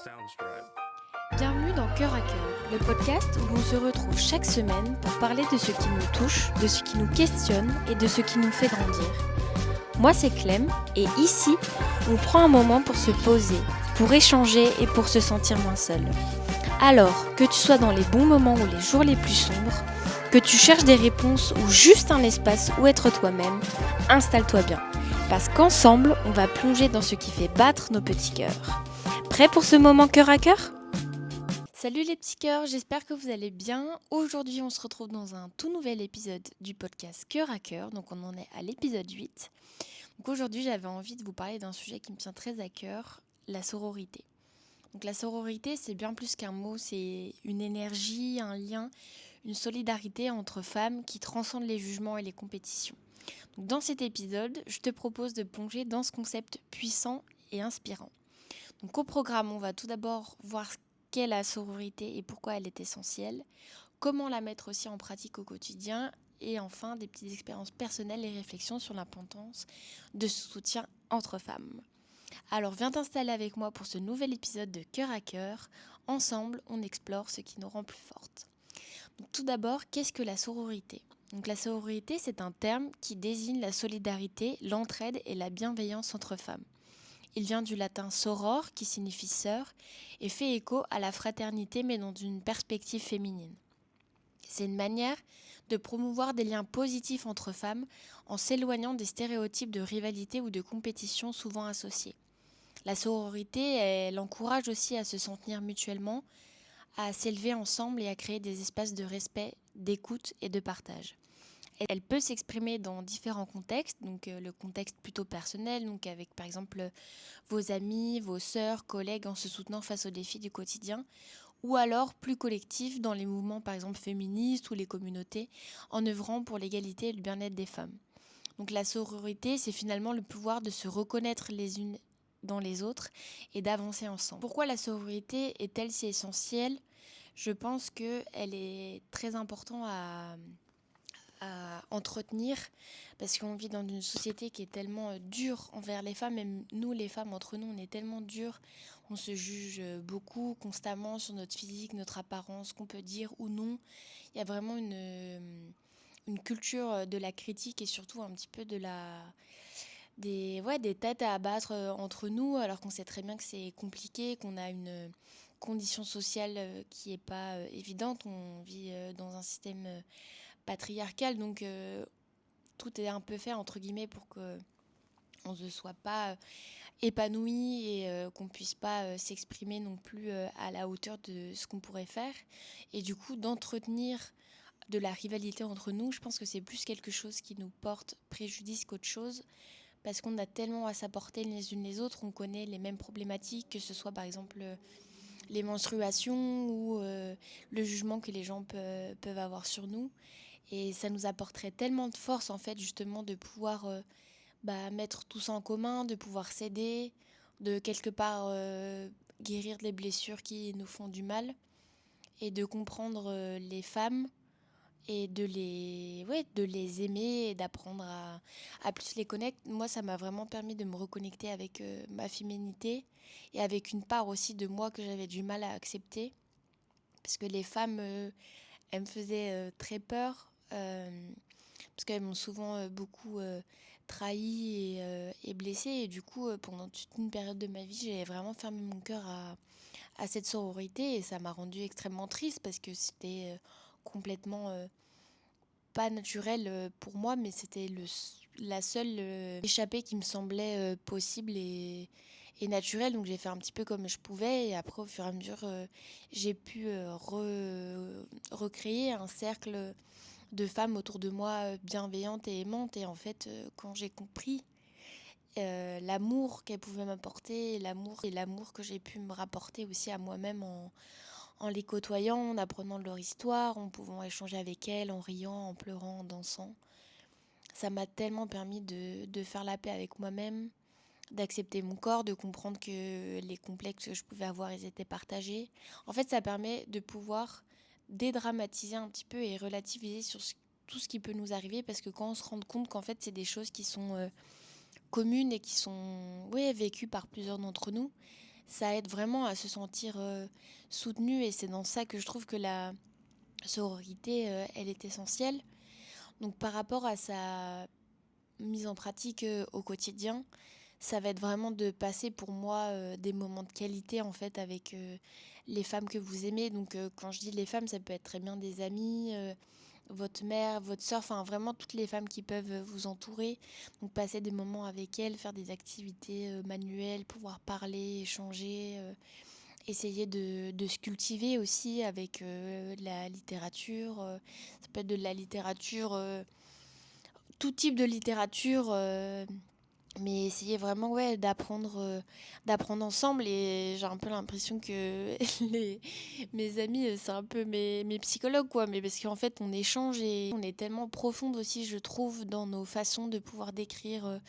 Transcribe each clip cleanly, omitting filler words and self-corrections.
Soundstripe. Bienvenue dans Cœur à Cœur, le podcast où l'on se retrouve chaque semaine pour parler de ce qui nous touche, de ce qui nous questionne et de ce qui nous fait grandir. Moi c'est Clem et ici, on prend un moment pour se poser, pour échanger et pour se sentir moins seul. Alors, que tu sois dans les bons moments ou les jours les plus sombres, que tu cherches des réponses ou juste un espace où être toi-même, installe-toi bien. Parce qu'ensemble, on va plonger dans ce qui fait battre nos petits cœurs. Prêt pour ce moment cœur à cœur ? Salut les petits cœurs, j'espère que vous allez bien. Aujourd'hui, on se retrouve dans un tout nouvel épisode du podcast Cœur à Cœur. Donc on en est à l'épisode 8. Donc aujourd'hui, j'avais envie de vous parler d'un sujet qui me tient très à cœur, la sororité. Donc la sororité, c'est bien plus qu'un mot, c'est une énergie, un lien, une solidarité entre femmes qui transcende les jugements et les compétitions. Donc dans cet épisode, je te propose de plonger dans ce concept puissant et inspirant. Donc au programme, on va tout d'abord voir ce qu'est la sororité et pourquoi elle est essentielle, comment la mettre aussi en pratique au quotidien et enfin des petites expériences personnelles et réflexions sur l'importance de ce soutien entre femmes. Alors viens t'installer avec moi pour ce nouvel épisode de Cœur à Cœur. Ensemble, on explore ce qui nous rend plus fortes. Donc, tout d'abord, qu'est-ce que la sororité ? Donc, la sororité, c'est un terme qui désigne la solidarité, l'entraide et la bienveillance entre femmes. Il vient du latin soror, qui signifie sœur, et fait écho à la fraternité, mais dans une perspective féminine. C'est une manière de promouvoir des liens positifs entre femmes en s'éloignant des stéréotypes de rivalité ou de compétition souvent associés. La sororité, elle encourage aussi à se soutenir mutuellement, à s'élever ensemble et à créer des espaces de respect, d'écoute et de partage. Elle peut s'exprimer dans différents contextes, donc le contexte plutôt personnel, donc avec par exemple vos amis, vos sœurs, collègues en se soutenant face aux défis du quotidien, ou alors plus collectif dans les mouvements par exemple féministes ou les communautés, en œuvrant pour l'égalité et le bien-être des femmes. Donc la sororité, c'est finalement le pouvoir de se reconnaître les unes dans les autres et d'avancer ensemble. Pourquoi la sororité est-elle si essentielle ? Je pense qu'elle est très importante à entretenir parce qu'on vit dans une société qui est tellement dure envers les femmes, même nous les femmes entre nous on est tellement dures, on se juge beaucoup constamment sur notre physique, notre apparence, qu'on peut dire ou non. Il y a vraiment une culture de la critique et surtout un petit peu des têtes à abattre entre nous, alors qu'on sait très bien que c'est compliqué, qu'on a une condition sociale qui n'est pas évidente. On vit dans un système patriarcal, donc tout est un peu fait entre guillemets pour que on ne soit pas épanoui et qu'on puisse pas s'exprimer non plus à la hauteur de ce qu'on pourrait faire. Et du coup, d'entretenir de la rivalité entre nous, je pense que c'est plus quelque chose qui nous porte préjudice qu'autre chose, parce qu'on a tellement à s'apporter les unes les autres, on connaît les mêmes problématiques, que ce soit par exemple les menstruations ou le jugement que les gens peuvent avoir sur nous. Et ça nous apporterait tellement de force en fait justement de pouvoir mettre tout ça en commun, de pouvoir s'aider, de quelque part guérir les blessures qui nous font du mal et de comprendre les femmes et de les aimer et d'apprendre à plus les connaître. Moi, ça m'a vraiment permis de me reconnecter avec ma féminité et avec une part aussi de moi que j'avais du mal à accepter. Parce que les femmes, elles me faisaient très peur. Parce qu'elles m'ont souvent beaucoup trahi et blessée. Et du coup, pendant toute une période de ma vie, j'ai vraiment fermé mon cœur à cette sororité. Et ça m'a rendue extrêmement triste parce que c'était complètement pas naturel pour moi, mais c'était la seule échappée qui me semblait possible et naturelle. Donc j'ai fait un petit peu comme je pouvais. Et après, au fur et à mesure, j'ai pu recréer un cercle de femmes autour de moi bienveillantes et aimantes. Et en fait, quand j'ai compris l'amour qu'elles pouvaient m'apporter, et l'amour que j'ai pu me rapporter aussi à moi-même en les côtoyant, en apprenant de leur histoire, en pouvant échanger avec elles, en riant, en pleurant, en dansant. Ça m'a tellement permis de faire la paix avec moi-même, d'accepter mon corps, de comprendre que les complexes que je pouvais avoir, ils étaient partagés. En fait, ça permet de pouvoir dédramatiser un petit peu et relativiser sur tout ce qui peut nous arriver, parce que quand on se rend compte qu'en fait c'est des choses qui sont communes et qui sont vécues par plusieurs d'entre nous, ça aide vraiment à se sentir soutenu et c'est dans ça que je trouve que la sororité, elle est essentielle. Donc par rapport à sa mise en pratique au quotidien, ça va être vraiment de passer pour moi des moments de qualité en fait avec les femmes que vous aimez. Donc quand je dis les femmes, ça peut être très bien des amis, votre mère, votre soeur, enfin vraiment toutes les femmes qui peuvent vous entourer. Donc passer des moments avec elles, faire des activités manuelles, pouvoir parler, échanger, essayer de se cultiver aussi avec la littérature. Ça peut être de la littérature, tout type de littérature. Mais essayer vraiment d'apprendre ensemble et j'ai un peu l'impression que mes amis c'est un peu mes psychologues quoi mais parce qu'en fait on échange et on est tellement profonde aussi je trouve dans nos façons de pouvoir décrire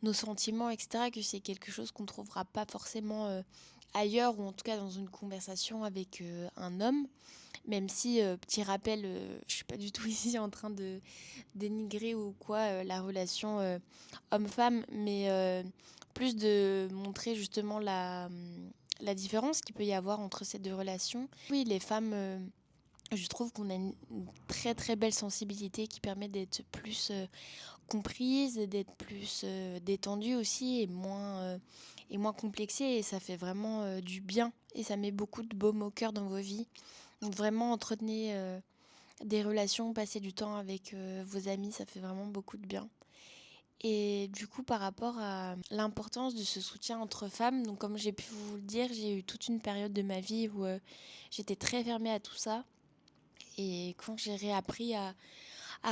nos sentiments etc que c'est quelque chose qu'on ne trouvera pas forcément ailleurs ou en tout cas dans une conversation avec un homme même si petit rappel je suis pas du tout ici en train de dénigrer ou quoi la relation homme-femme, mais plus de montrer justement la différence qu'il peut y avoir entre ces deux relations. Oui, les femmes, je trouve qu'on a une très très belle sensibilité qui permet d'être plus comprise, d'être plus détendue aussi et moins complexée et ça fait vraiment du bien et ça met beaucoup de baume au cœur dans vos vies. Donc vraiment entretenez des relations, passer du temps avec vos amis, ça fait vraiment beaucoup de bien. Et du coup, par rapport à l'importance de ce soutien entre femmes, donc comme j'ai pu vous le dire, j'ai eu toute une période de ma vie où j'étais très fermée à tout ça. Et quand j'ai réappris à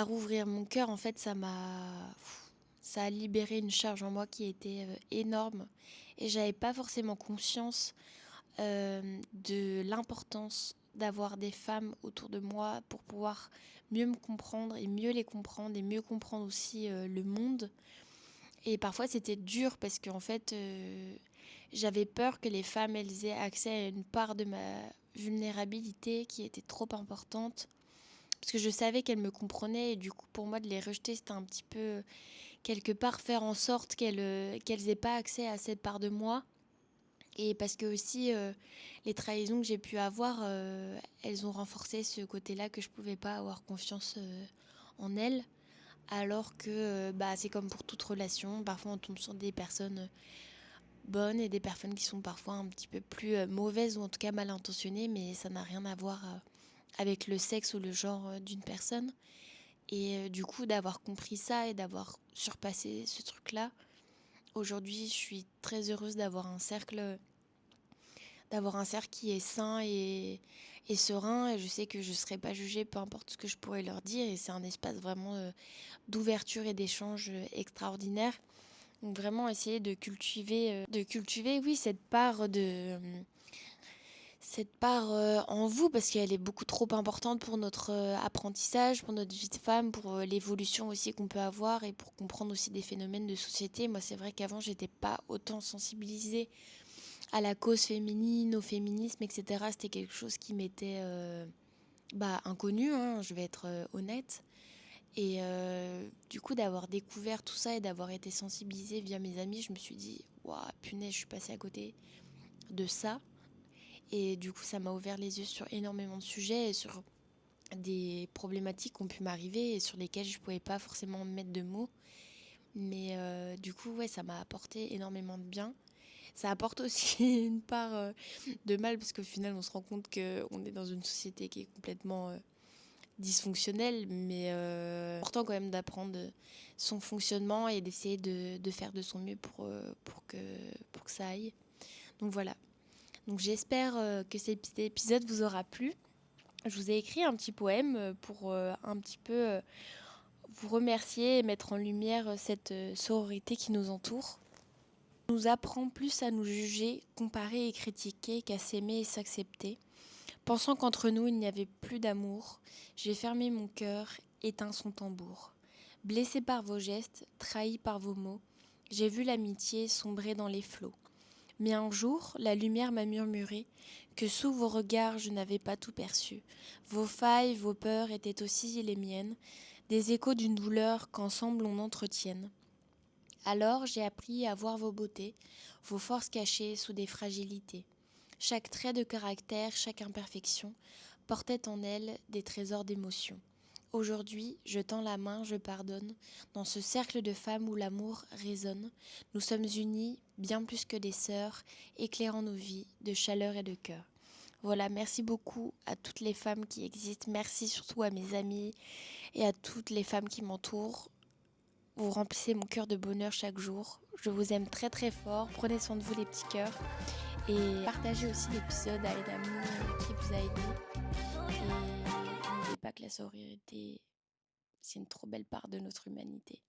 rouvrir mon cœur, en fait, ça a libéré une charge en moi qui était énorme. Et j'avais pas forcément conscience de l'importance d'avoir des femmes autour de moi pour pouvoir mieux me comprendre et mieux les comprendre et mieux comprendre aussi le monde. Et parfois c'était dur parce qu'en fait j'avais peur que les femmes elles aient accès à une part de ma vulnérabilité qui était trop importante parce que je savais qu'elles me comprenaient et du coup pour moi de les rejeter c'était un petit peu quelque part faire en sorte qu'elles aient pas accès à cette part de moi et parce que aussi les trahisons que j'ai pu avoir elles ont renforcé ce côté-là que je pouvais pas avoir confiance en elles alors que bah, c'est comme pour toute relation, parfois on tombe sur des personnes bonnes et des personnes qui sont parfois un petit peu plus mauvaises ou en tout cas mal intentionnées, mais ça n'a rien à voir avec le sexe ou le genre d'une personne. Et du coup, d'avoir compris ça et d'avoir surpassé ce truc-là, aujourd'hui, je suis très heureuse d'avoir un cercle qui est sain et serein. Et je sais que je ne serai pas jugée, peu importe ce que je pourrais leur dire. Et c'est un espace vraiment d'ouverture et d'échange extraordinaire. Donc vraiment essayer de cultiver, oui, cette part en vous parce qu'elle est beaucoup trop importante pour notre apprentissage, pour notre vie de femme, pour l'évolution aussi qu'on peut avoir et pour comprendre aussi des phénomènes de société. Moi, c'est vrai qu'avant, j'étais pas autant sensibilisée à la cause féminine, au féminisme, etc. C'était quelque chose qui m'était inconnu, hein, je vais être honnête. Et du coup, d'avoir découvert tout ça et d'avoir été sensibilisée via mes amis, je me suis dit, waouh, punaise, je suis passée à côté de ça. Et du coup, ça m'a ouvert les yeux sur énormément de sujets et sur des problématiques qui ont pu m'arriver et sur lesquelles je ne pouvais pas forcément mettre de mots. Mais du coup, ouais, ça m'a apporté énormément de bien. Ça apporte aussi une part de mal parce qu'au final, on se rend compte qu'on est dans une société qui est complètement dysfonctionnelle, mais important quand même d'apprendre son fonctionnement et d'essayer de faire de son mieux pour que ça aille. Donc voilà. Donc j'espère que cet épisode vous aura plu. Je vous ai écrit un petit poème pour un petit peu vous remercier et mettre en lumière cette sororité qui nous entoure. On nous apprend plus à nous juger, comparer et critiquer qu'à s'aimer et s'accepter. Pensant qu'entre nous il n'y avait plus d'amour, j'ai fermé mon cœur, éteint son tambour. Blessé par vos gestes, trahi par vos mots, j'ai vu l'amitié sombrer dans les flots. Mais un jour, la lumière m'a murmuré que sous vos regards je n'avais pas tout perçu. Vos failles, vos peurs étaient aussi les miennes, des échos d'une douleur qu'ensemble on entretienne. Alors j'ai appris à voir vos beautés, vos forces cachées sous des fragilités. Chaque trait de caractère, chaque imperfection portait en elle des trésors d'émotions. Aujourd'hui, je tends la main, je pardonne. Dans ce cercle de femmes où l'amour résonne, nous sommes unis, bien plus que des sœurs, éclairant nos vies de chaleur et de cœur. Voilà, merci beaucoup à toutes les femmes qui existent. Merci surtout à mes amis et à toutes les femmes qui m'entourent. Vous remplissez mon cœur de bonheur chaque jour. Je vous aime très très fort. Prenez soin de vous les petits cœurs. Et partagez aussi l'épisode à une amie qui vous a aidé. Et n'oubliez pas que la sororité, c'est une trop belle part de notre humanité.